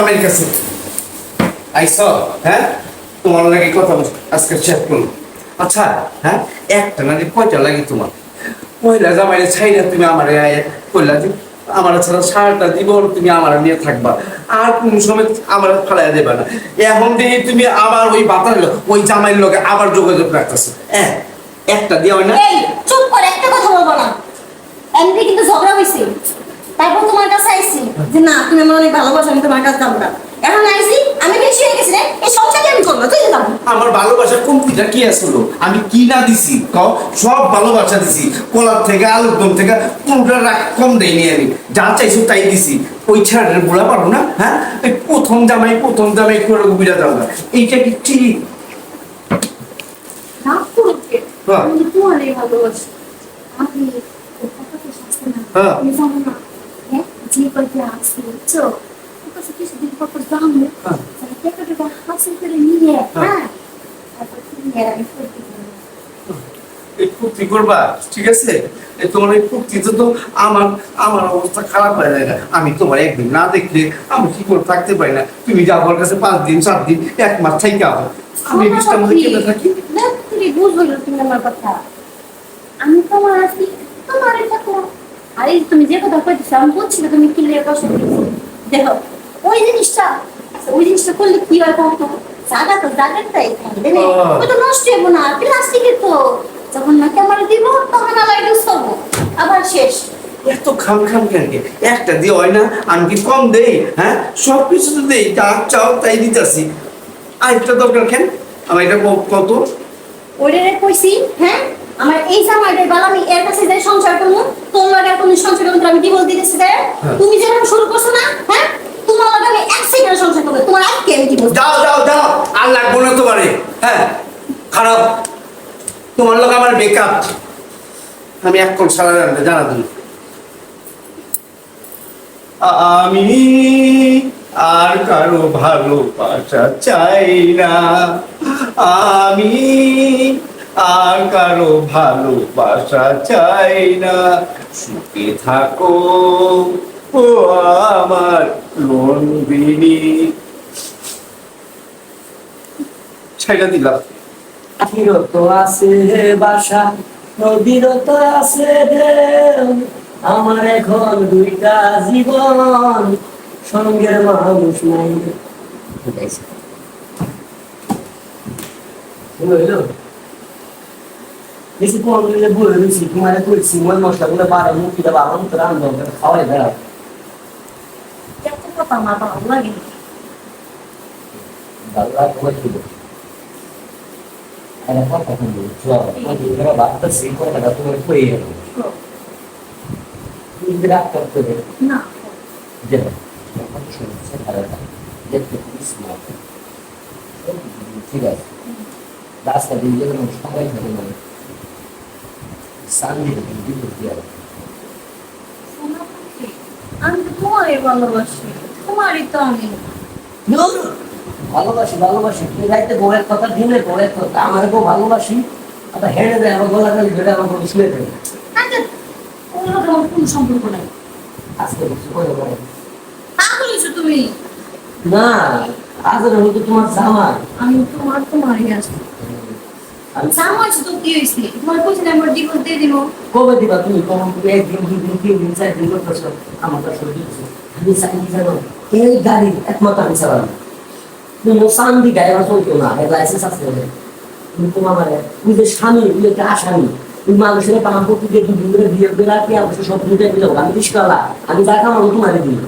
জামাইয়ের কাছে আইসো। হ্যাঁ, তোমার লাগে কথা বলছি আজকে শেষ করুন। আচ্ছা, হ্যাঁ, একটা নারী কয়টা লাগে তোমার? পয়লা জামাইরে ছাইরা তুমি আমার কইলা যে আমার ছাড়া সারাটা জীবন তুমি আমার নিয়ে থাকবা, আর কোন সময় আমার ফালাই দেবা না। এখন দেখি তুমি আবার ওই বাতার ওই জামাইয়ের লোকে আবার যোগাযোগ রাখতেছো। হ্যাঁ, একটা দিয়ে হয় না। এই চুপ করে, একটা কথা বলবো না। এমনি কিন্তু ঝগড়া হইছে, তারপর তোমার কাছে আইছি যে না তুমি আমার অনেক ভালোবাসো, আমি তোমার কাছে যাবো না। এখন আইছি আমি বেশি হয়ে গেছি রে, এই সংসারটা আমি করবো, তুই যাবো। আমার ভালোবাসার কমতিটা কি আসলো? আমি কি না দিছি কও? সব ভালোবাসা দিছি, কলার থেকে আলুর দম থেকে পুরোটা রাগ কম দেয়নি। আমি যা চাইছো তাই দিছি। ওই ছেলের বলা পারো না? হ্যাঁ, এই প্রথম জামাই করে বিরা যাও না, এইটা কি ঠিক? রাগ করতে হ্যাঁ। আমি তোমারই ভালোবাসি। আমি ওর কথাতে শাস্তি না, হ্যাঁ। তুমি জানো না, হ্যাঁ, যে কয়টা আসছে বুঝছো, ওর কাছে কিছুদিন পর পর যাবো, হ্যাঁ। টাকা হাসিল করে নিয়ে, হ্যাঁ। হ্যাঁ, তারপর তুমি আর আমি ফুর্তি করবো। এই ফুর্তি করবা, ঠিক আছে? এই তোমার এই ফুর্তিতে তো আমার আমার অবস্থা খারাপ হয়ে যায় না। আমি তোমার একদিন না দেখলে আমি কি করে থাকতে পারি না। তুমি যাও আমার কাছে 5 দিন 7 দিন 1 মাস থেকে আও, আমি বিছটার মধ্যে কেটে থাকি। না, তুমি বুঝবো না তুমি আমার কথা। আমি তোমার আছি, তোমার থাকো। আরে তুমি যে কথা কইতেছো আমি বুঝছি না তুমি কি লিয়ে কষ্ট করছো। দেখো ওই জিনিসটা করলে কি হয় কত জায়গা তো জায়গাটাই থাকবে না, ওই তো নষ্ট হবো না, প্লাস্টিকের তো যখন না ক্যামেরা দিব তখন আবার ইউজ করবো, আবার শেষ। এত খাম কেন? একটা দিয়ে হয় না? আমি কি কম দেই? হ্যাঁ, সব কিছু তো দেই, যা চাও তাই দিতেছি। আরেকটা দরকার কেন? আমার এটা কত? ওরে কইছি, হ্যাঁ, আমার এই জামাইটার বেলা আমি এর কাছে যাই সংসার করবো, তোর লাগে কোন সংসার করবো আমি কি বলতে দিতেছি রে? তুমি যেরকম শুরু করছো না, হ্যাঁ, তোমার লাগে আমি এক সেকেন্ডে সংসার করবো, তোমার আজকে আমি কি বলবো? যাও আর লাগবো না তোমারে। হ্যাঁ, খারাপ, তোমার লোক আমার বেকআপ। আমি এক কোন সারা জানা তুমি। আমি আর কারো ভালোবাসা চাই না, আমি আর কারো ভালোবাসা চাই না, সুখে থাকো ও আমার নন্দিনী। ছাইড়া দিলাম। বিরত আছে বাসা, বিরত আছে ঢেউ, আমার এখন 2টা জীবন, সঙ্গের মানুষ নাই। বেশি কম দিলে বলে দিচ্ছি তোমার করছি মই মশলা গুলো বারো মুখিটা বাবা মতো রান্ধব খাওয়াই বেড়াও। এত কথা আমার ভালো লাগে না। তোমার কি ada apa kan dulu suara lagi berapa atas sih kok ada tuh kue ya ini tidak tertutup না, jadi apa sih saya ada jadi semua tidak das tadi dia kan sampai dari mana sandi itu dia শোনো কি? আমি তো তোমারই ভালোবাসি, তোমারই তো আমি। ভালোবাসি তুই রাইতে বউয়ের কথা দিনে বউয়ের কথা আমার বউ ভালোবাসি আবার হেঁড়ে দেয় আমার গলা কালি ধরে আমার বউ শুয়ে দেয় আচ্ছা, ওর লগে আমার কোনো সম্পর্ক নাই। আজকে কিছু করে বলে পাগল হইছো তুমি। না আজকে হয়তো তোমার জামা আমি তোমারই আছি। আমি জামা আছে তো কি হয়েছে? তোমার কইছিলাম আমার ডিভোর্স দিয়ে দিব। কবে দিবা তুমি কখন তুমি 1 দিন 2 দিন 3 দিন 4 দিন করতেছো আমার কাছে দিচ্ছি আমি চাই জানো এই গাড়ি একমাত্র আমি চালাবো তুমি শান্তি ড্রাইভার চলতো না এর লাইসেন্স আছে তুমি তোমার মানে তুমি যে স্বামী তুমি একটা আসামি তুমি মানুষের পাম করতে গিয়ে দুদিন বিয়ে করে আর কি অবশ্য সব দুটো দিল আমি রিস্কালা আমি যা কাম আমি তোমারে দিই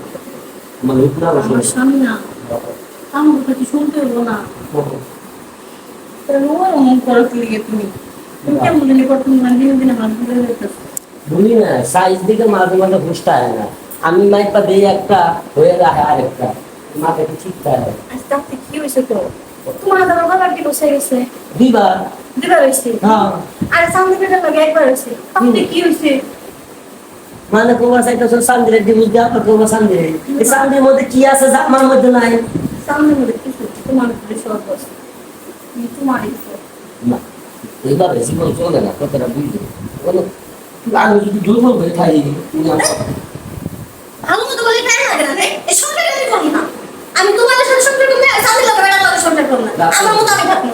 মানে পুরো আমার স্বামী না, আমার কথা শুনতে হলো না। ওর মন করো কি লিগে তুমি? তুমি কেমন জানি করতে না, দিন দিন আমার ভুলে যেতেছে। বুঝলি না সাইজ দিকে মাঝে মাঝে বুঝতে হয় না আমি মাইপা দিই একটা হয়ে রাখে আরেকটা মাকে ঠিক থাকে আজকে আপনি কি হয়েছে তো? তোমার আমার গলার ডিভোর্স হয়ে গেছে। দিবার দুবার হয়েছে। হ্যাঁ আর সামনে পেটের লাগে একবার হয়েছে। আপনি কি হয়েছে? মানে তোমার সাইড তো সান্দিরে দিবি যা তো তোমার সান্দিরে এই সান্দির মধ্যে কি আছে যা আমার মধ্যে নাই সামনে মধ্যে কিছু তোমার উপরে সব আছে। তোমারই তো। না এইভাবে জীবন চলে না কতটা বুঝলি বলো আমি যদি দুর্বল হয়ে থাকি তুমি আমার ভালো মতো বলে খাই না কেন রে? এই সংসারে আমি করি না। আমি তোমাদের সাথে সংসার করব না, সাথে লোকের বেটার লগে সংসার করব না। আমার মতো আমি থাকবো।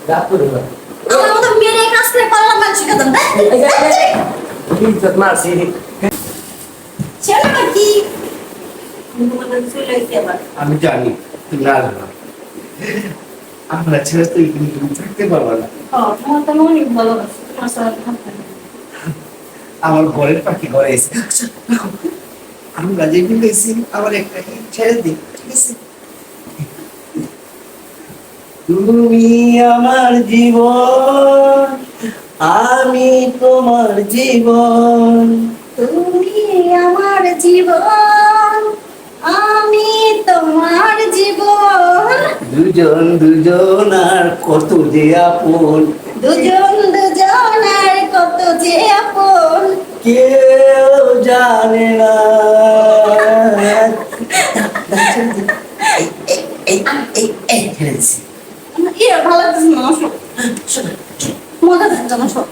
রাগ করে না আমার মতো মেরে কাজ করে পারলাম না শিখাতাম তাই ইজ্জত মারছি ছেলে কি তোমাদের চলে গেছে আবার আমি জানি তুমি আসবে না। আমরা ছেড়ে তো এখানে তুমি থাকতে পারবে না। তোমার তো অনেক ভালোবাসি তোমার সাথে থাকতে আমার ঘরের পাখি ঘরে এসে আচ্ছা, রাখো। আমরা যে মিলেছি আমার একটা ছেড়ে দিই, ঠিক আছে? তুমি আমার জীবন, আমি তোমার জীবন। তুমি আমার জীবন আমি তোমার জীবন দুজন দুজন আর কত যে আপন, দুজন দুজনের কত যে আপন কেউ জানে না। এই ছেড়ে দিছি। ইয়ে ভালো লাগতেছে না আমার সব। মজা লাগছে আমার সব